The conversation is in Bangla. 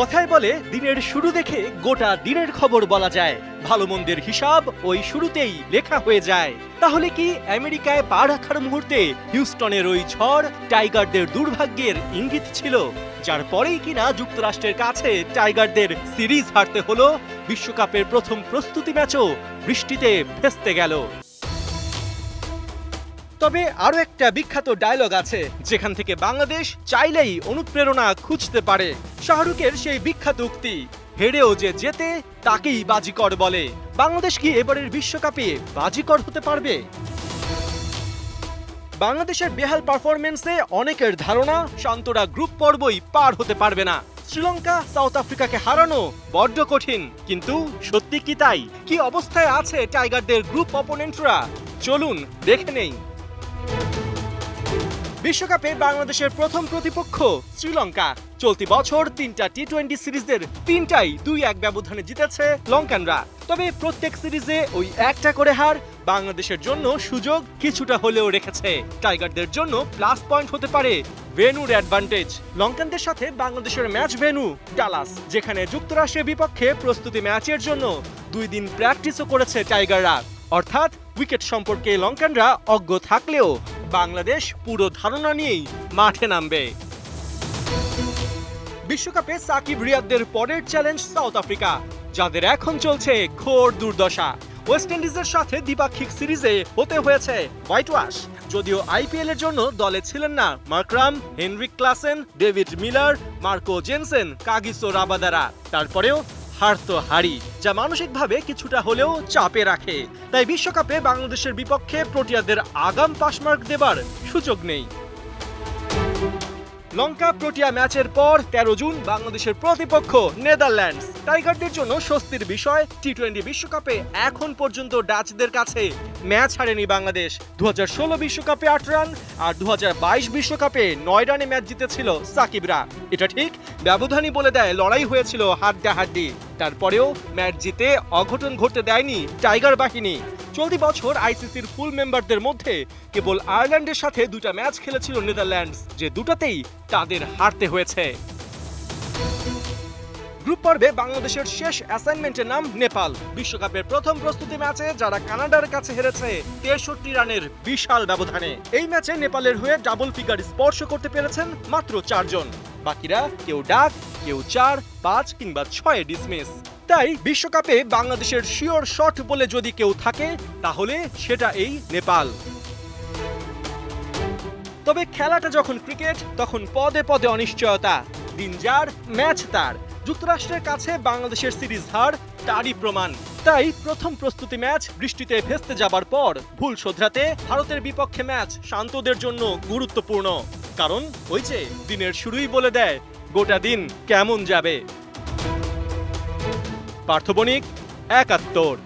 কথায় বলে দিনের শুরু দেখে গোটা দিনের খবর বলা যায়। ভালো মন্দের হিসাব ওই শুরুতেই লেখা হয়ে যায়। তাহলে কি আমেরিকায় পা রাখার মুহূর্তে হিউস্টনের ওই ঝড় টাইগারদের দুর্ভাগ্যের ইঙ্গিত ছিল, যার পরেই কিনা যুক্তরাষ্ট্রের কাছে টাইগারদের সিরিজ হারতে হলো? বিশ্বকাপের প্রথম প্রস্তুতি ম্যাচও বৃষ্টিতে ভেস্তে গেল। তবে আরো একটা বিখ্যাত ডায়লগ আছে যেখান থেকে বাংলাদেশ চাইলেই অনুপ্রেরণা খুঁজতে পারে। শাহরুখের সেই বিখ্যাত উক্তি, হেরেও যে জেতে তাকেই বাজিকর বলে। বাংলাদেশ কি এবারের বিশ্বকাপে বাজিকর হতে পারবে? বাংলাদেশের বেহাল পারফরমেন্সে অনেকের ধারণা শান্তরা গ্রুপ পর্বই পার হতে পারবে না। শ্রীলঙ্কা সাউথ আফ্রিকাকে হারানো বড্ড কঠিন, কিন্তু সত্যি কি তাই? কি অবস্থায় আছে টাইগারদের গ্রুপ অপোনেন্টরা? চলুন দেখে নেই। বিশ্বকাপে বাংলাদেশের প্রথম প্রতিপক্ষ শ্রীলঙ্কা। চলতি বছর ৩টা টি-20 সিরিজের ৩টাই ২-১ ব্যবধানে জিতেছে লঙ্কানরা। তবে প্রত্যেক সিরিজে ওই একটা করে হার বাংলাদেশের জন্য সুযোগ কিছুটা হলেও রেখেছে। টাইগারদের জন্য প্লাস পয়েন্ট হতে পারে ভেন্যুর অ্যাডভান্টেজ। লঙ্কানদের সাথে বাংলাদেশের ম্যাচ ভেন্যু ডালাস, যেখানে যুক্তরাষ্ট্রের বিপক্ষে প্রস্তুতি ম্যাচের জন্য ২ দিন প্র্যাকটিসও করেছে টাইগাররা। অর্থাৎ উইকেট সম্পর্কে লঙ্কানরা অজ্ঞ থাকলেও বাংলাদেশ পুরো ধারণা নিয়েই মাঠে নামবে। বিশ্বকাপে সাকিব রিয়াদদের পরের চ্যালেঞ্জ সাউথ আফ্রিকা, যাদের এখন চলছে ঘোর দুর্দশা। ওয়েস্ট ইন্ডিজের সাথে দ্বিপাক্ষিক সিরিজে হতে হয়েছে হোয়াইট ওয়াশ। যদিও আইপিএল এর জন্য দলে ছিলেন না Markram, Heinrich Klaasen, David Miller, Marco Jansen, Kagiso রাবাদারা, তারপরেও হার তো হারি, যা মানসিকভাবে কিছুটা হলেও চাপে রাখে। তাই বিশ্বকাপে বাংলাদেশের বিপক্ষে প্রোটিয়াদের আগাম পাসমার্ক দেবার সুযোগ নেই। লঙ্কা প্রোটিয়া ম্যাচের পর ১৩ জুন বাংলাদেশের প্রতিপক্ষ নেদারল্যান্ডস। টাইগারদের জন্য স্বস্তির বিষয়, টি-20 বিশ্বকাপে এখন পর্যন্ত ডাচদের কাছে ম্যাচ হারেনি বাংলাদেশ। ২০১৬ বিশ্বকাপে ৮ রান আর ২০২২ বিশ্বকাপে ৯ রানে ম্যাচ জিতেছিল সাকিবরা। এটা ঠিক, ব্যবধানই বলে দেয় লড়াই হয়েছিল হাড্ডাহাড্ডি। তারপরেও ম্যাচ জিতে অঘটন ঘটতে দেয়নি টাইগার বাহিনী। চলতি বছর আইসিসির ফুল মেম্বারদের মধ্যে কেবল আয়ারল্যান্ডের সাথে ২টা ম্যাচ খেলেছিল নেদারল্যান্ডস, যে দুটাতেই তাদের হারতে হয়েছে। গ্রুপ পর্বে বাংলাদেশের শেষ অ্যাসাইনমেন্টের নাম নেপাল। বিশ্বকাপের প্রথম প্রস্তুতি ম্যাচে যারা কানাডার কাছে হেরেছে ৬৩ রানের বিশাল ব্যবধানে। এই ম্যাচে নেপালের হয়ে ডাবল ফিগার স্পর্শ করতে পেরেছেন মাত্র ৪ জন। বাকিরা কেউ ডাক, কেউ ৪, ৫ কিংবা ৬ ডিসমিস। তাই বিশ্বকাপে বাংলাদেশের শিওর শট বলে যদি কেউ থাকে তাহলে সেটা এই নেপাল। তবে খেলাটা যখন ক্রিকেট, তখন পদে পদে অনিশ্চয়তা। দিন যার ম্যাচ তার। যুক্তরাষ্ট্রের কাছে বাংলাদেশের সিরিজ হার তারই প্রমাণ। তাই প্রথম প্রস্তুতি ম্যাচ বৃষ্টিতে ভেস্তে যাবার পর ভুল শোধরাতে ভারতের বিপক্ষে ম্যাচ শান্তদের জন্য গুরুত্বপূর্ণ। কারণ ওই যে দিনের শুরুই বলে দেয় গোটা দিন কেমন যাবে। পার্থ বণিক, ৭১।